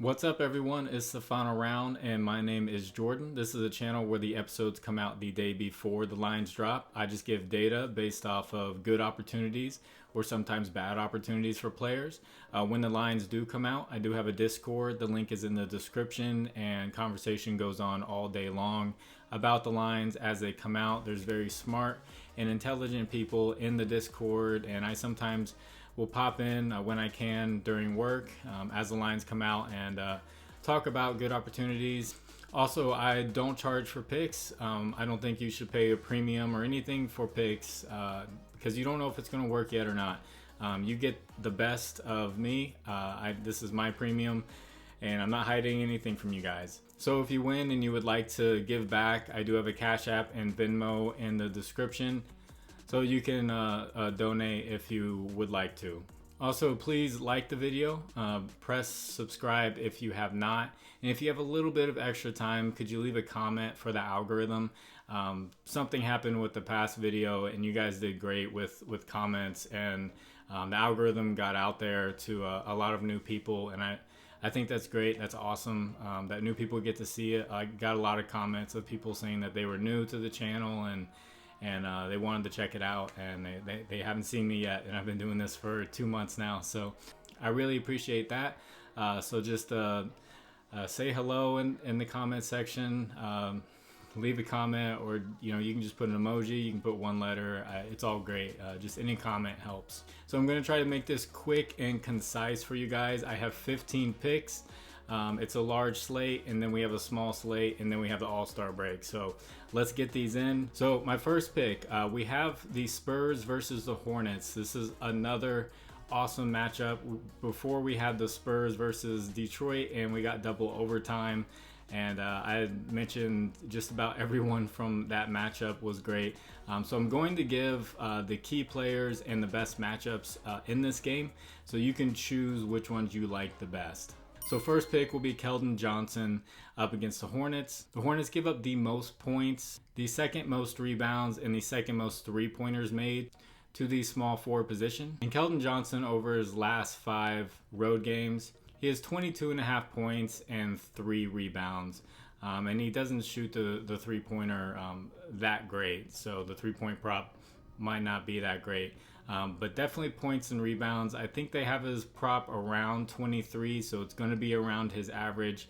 What's up, everyone? It's the final round, and my name is Jordan. This is a channel where the episodes come out the day before the lines drop. I just give data based off of good opportunities or sometimes bad opportunities for players. When the lines do come out, I do have a Discord. The link is in the description, and conversation goes on all day long about the lines as they come out. There's very smart and intelligent people in the Discord, and I sometimes will pop in when I can during work as the lines come out and talk about good opportunities. Also, I don't charge for picks. I don't think you should pay a premium or anything for picks because you don't know if it's going to work yet or not. You get the best of me. This is my premium, and I'm not hiding anything from you guys. So if you win and you would like to give back, I do have a Cash App and Venmo in the description. So you can donate if you would like to. Also, please like the video, press subscribe if you have not. And if you have a little bit of extra time, could you leave a comment for the algorithm? Something happened with the past video and you guys did great with comments, and the algorithm got out there to a lot of new people, and I think that's great. That's awesome that new people get to see it. I got a lot of comments of people saying that they were new to the channel and they wanted to check it out, and they haven't seen me yet, and I've been doing this for 2 months now, so I really appreciate that. So just say hello in the comment section, leave a comment, or you can just put an emoji, you can put one letter, it's all great. Just any comment helps. So I'm going to try to make this quick and concise for you guys. I have 15 picks. It's a large slate, and then we have a small slate, and then we have the all-star break. So let's get these in. So my first pick, we have the Spurs versus the Hornets. This is another awesome matchup. Before we had the Spurs versus Detroit, and we got double overtime. And I had mentioned just about everyone from that matchup was great. So I'm going to give the key players and the best matchups in this game, so you can choose which ones you like the best. So first pick will be Kelton Johnson up against the Hornets. The Hornets give up the most points, the second most rebounds, and the second most three-pointers made to the small forward position. And Kelton Johnson, over his last 5 road games, he has 22.5 points and 3 rebounds. And he doesn't shoot the three-pointer that great, so the three-point prop might not be that great. But definitely points and rebounds. I think they have his prop around 23, so it's going to be around his average.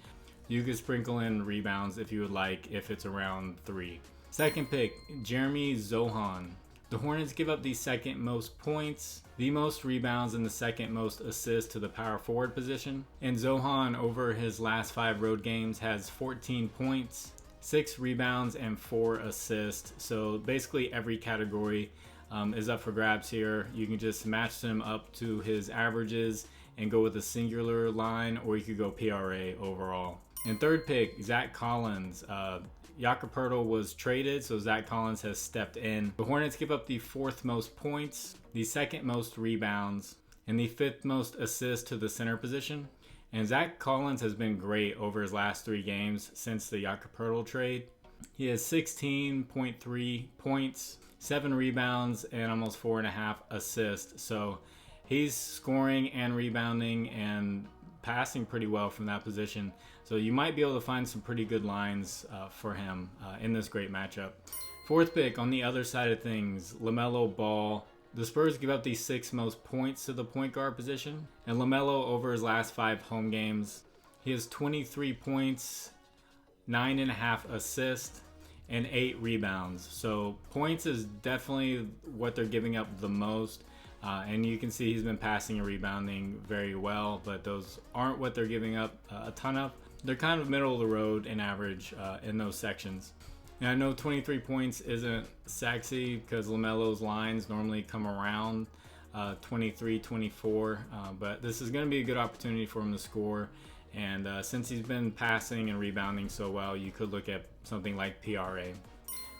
You could sprinkle in rebounds if you would like, if it's around 3. Second pick, Jeremy Zohan. The Hornets give up the second most points, the most rebounds, and the second most assists to the power forward position. And Zohan, over his last 5 road games, has 14 points, 6 rebounds, and 4 assists. So basically every category is up for grabs here. You can just match them up to his averages and go with a singular line, or you could go PRA overall. And third pick, Zach Collins. Jakob was traded, so Zach Collins has stepped in. The Hornets give up the 4th most points, the 2nd most rebounds, and the 5th most assists to the center position. And Zach Collins has been great over his last 3 games since the Jakob trade. He has 16.3 points, 7 rebounds, and almost 4.5 assists. So he's scoring and rebounding and passing pretty well from that position. So you might be able to find some pretty good lines for him in this great matchup. Fourth pick, on the other side of things, LaMelo Ball. The Spurs give up the 6th most points to the point guard position. And LaMelo, over his last 5 home games, he has 23 points, 9.5 assists, and 8 rebounds. So points is definitely what they're giving up the most. And you can see he's been passing and rebounding very well, but those aren't what they're giving up a ton of. They're kind of middle of the road in average in those sections. And I know 23 points isn't sexy because LaMelo's lines normally come around 23, 24, but this is going to be a good opportunity for him to score. And since he's been passing and rebounding so well, you could look at something like PRA.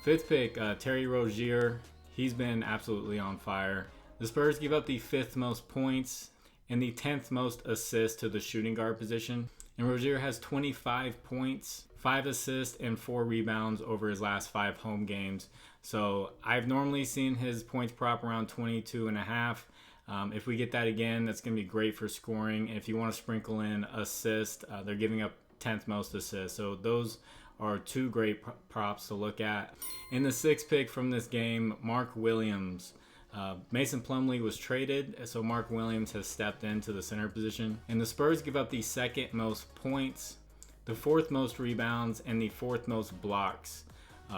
Fifth pick, Terry Rozier. He's been absolutely on fire. The Spurs give up the 5th most points and the 10th most assists to the shooting guard position. And Rozier has 25 points, 5 assists, and 4 rebounds over his last 5 home games. So I've normally seen his points prop around 22.5. If we get that again, that's going to be great for scoring. If you want to sprinkle in assist, they're giving up 10th most assists. So those are two great props to look at. In the sixth pick from this game, Mark Williams. Mason Plumlee was traded, so Mark Williams has stepped into the center position. And the Spurs give up the second most points, the fourth most rebounds, and the fourth most blocks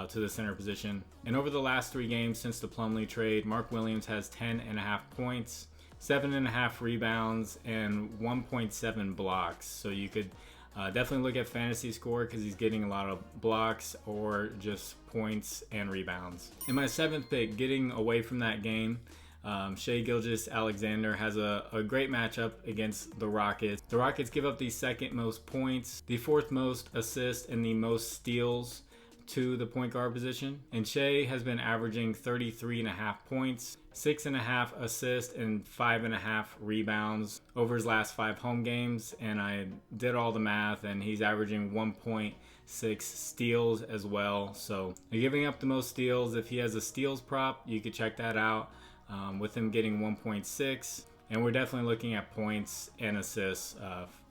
to the center position. And over the last 3 games since the Plumlee trade, Mark Williams has 10.5 points, 7.5 rebounds, and 1.7 blocks. So you could definitely look at fantasy score because he's getting a lot of blocks or just points and rebounds. In my 7th pick, getting away from that game, GilgeousAlexander has a great matchup against the Rockets. The Rockets give up the second most points, the fourth most assists, and the most steals to the point guard position. And Shea has been averaging 33.5 points, 6.5 assists, and 5.5 rebounds over his last 5 home games. And I did all the math, and he's averaging 1.6 steals as well. So they're giving up the most steals. If he has a steals prop, you could check that out with him getting 1.6. And we're definitely looking at points and assists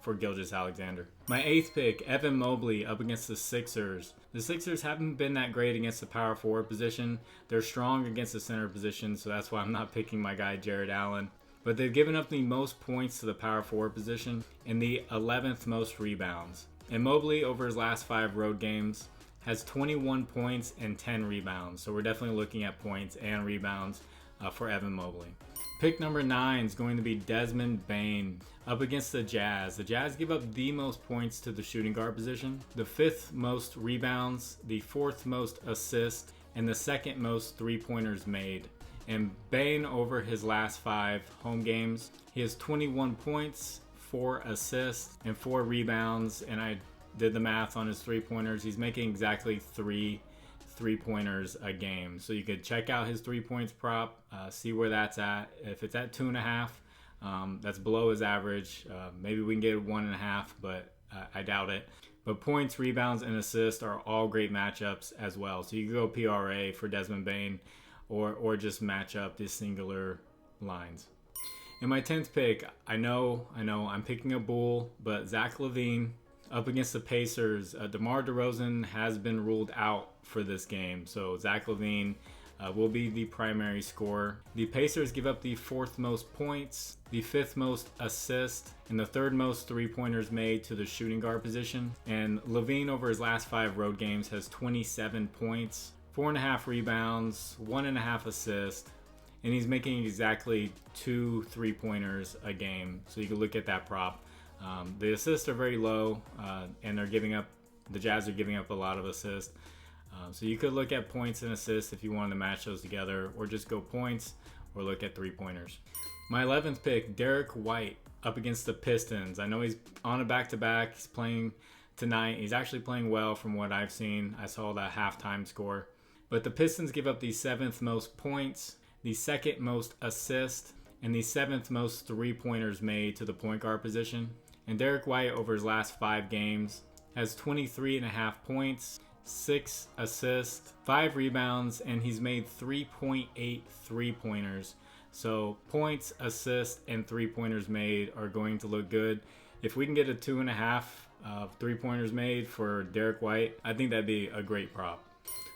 for GilgeousAlexander. My 8th pick, Evan Mobley up against the Sixers. The Sixers haven't been that great against the power forward position. They're strong against the center position, so that's why I'm not picking my guy Jared Allen. But they've given up the most points to the power forward position and the 11th most rebounds. And Mobley, over his last 5 road games, has 21 points and 10 rebounds. So we're definitely looking at points and rebounds for Evan Mobley. Pick number 9 is going to be Desmond Bain up against the Jazz. The Jazz give up the most points to the shooting guard position, the 5th most rebounds, the 4th most assists, and the 2nd most 3-pointers made. And Bain, over his last 5 home games, he has 21 points, 4 assists, and 4 rebounds. And I did the math on his 3-pointers. He's making exactly 3-pointers a game. So you could check out his 3 points prop, see where that's at. If it's at 2.5, that's below his average. Maybe we can get 1.5, but I doubt it. But points, rebounds, and assists are all great matchups as well. So you can go PRA for Desmond Bain or just match up these singular lines. In my 10th pick, I know I'm picking a bull, but Zach Levine up against the Pacers. DeMar DeRozan has been ruled out for this game, so Zach Levine will be the primary scorer. The Pacers give up the 4th most points, the 5th most assists, and the 3rd most 3-pointers made to the shooting guard position. And Levine, over his last 5 road games, has 27 points, 4.5 rebounds, 1.5 assists, and he's making exactly 2 3-pointers a game. So you can look at that prop. The assists are very low, and the Jazz are giving up a lot of assists. So you could look at points and assists if you wanted to match those together, or just go points, or look at 3-pointers. My 11th pick, Derek White up against the Pistons. I know he's on a back-to-back. He's playing tonight. He's actually playing well from what I've seen. I saw that halftime score. But the Pistons give up the 7th most points, the 2nd most assists, and the 7th most 3-pointers made to the point guard position. And Derek White, over his last 5 games, has 23.5 points, 6 assists, 5 rebounds, and he's made 3.8 3-pointers. So points, assists, and 3-pointers made are going to look good. If we can get a 2.5 3-pointers made for Derek White, I think that'd be a great prop.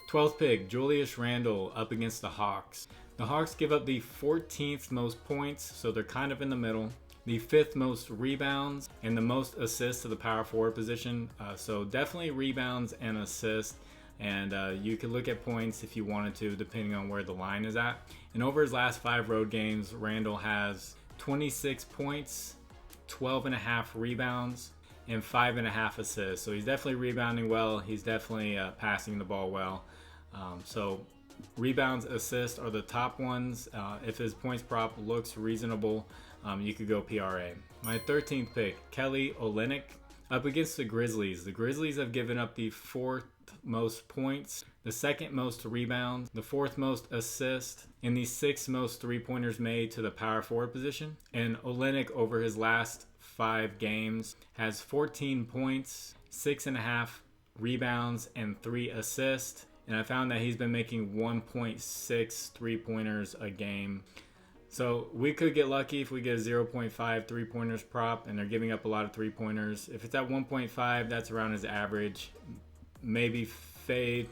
12th pick, Julius Randle up against the Hawks. The Hawks give up the 14th most points, so they're kind of in the middle, the 5th most rebounds, and the most assists to the power forward position. So definitely rebounds and assists. And you could look at points if you wanted to, depending on where the line is at. And over his last 5 road games, Randle has 26 points, 12.5 rebounds, and 5.5 assists. So he's definitely rebounding well. He's definitely passing the ball well. So rebounds, assists are the top ones. If his points prop looks reasonable, you could go PRA. My 13th pick, Kelly Olynyk up against the Grizzlies. The Grizzlies have given up the 4th most points, the 2nd most rebounds, the 4th most assists, and the 6th most 3-pointers made to the power forward position. And Olynyk, over his last 5 games, has 14 points, 6.5 rebounds, and 3 assists. And I found that he's been making 1.6 3-pointers a game. So we could get lucky if we get a 0.5 3-pointers prop, and they're giving up a lot of 3-pointers. If it's at 1.5, that's around his average. Maybe fade,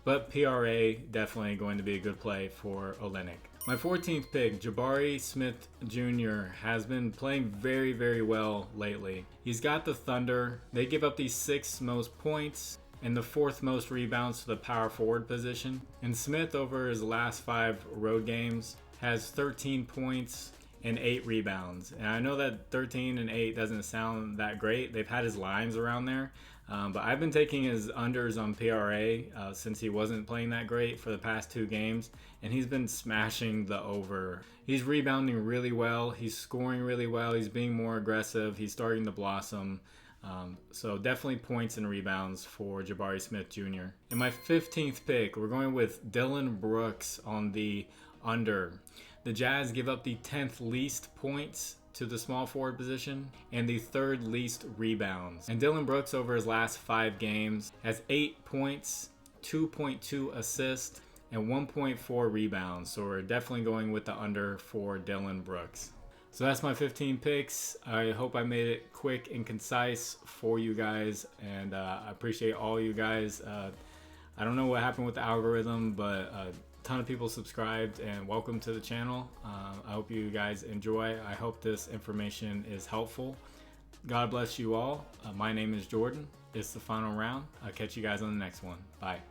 but PRA definitely going to be a good play for Olynyk. My 14th pick, Jabari Smith Jr. has been playing very, very well lately. He's got the Thunder. They give up the 6th most points and the 4th most rebounds to the power forward position. And Smith, over his last 5 road games, has 13 points and 8 rebounds. And I know that 13 and 8 doesn't sound that great. They've had his lines around there. But I've been taking his unders on PRA since he wasn't playing that great for the past 2 games, and he's been smashing the over. He's rebounding really well. He's scoring really well. He's being more aggressive. He's starting to blossom. So definitely points and rebounds for Jabari Smith Jr. In my 15th pick, we're going with Dillon Brooks on the under. The Jazz give up the 10th least points to the small forward position and the 3rd least rebounds. And Dillon Brooks, over his last 5 games, has 8 points, 2.2 assists, and 1.4 rebounds. So we're definitely going with the under for Dillon Brooks. So that's my 15 picks. I hope I made it quick and concise for you guys, and I appreciate all you guys. I don't know what happened with the algorithm, but a ton of people subscribed, and welcome to the channel. I hope you guys enjoy. I hope this information is helpful. God bless you all. My name is Jordan. It's the final round. I'll catch you guys on the next one. Bye.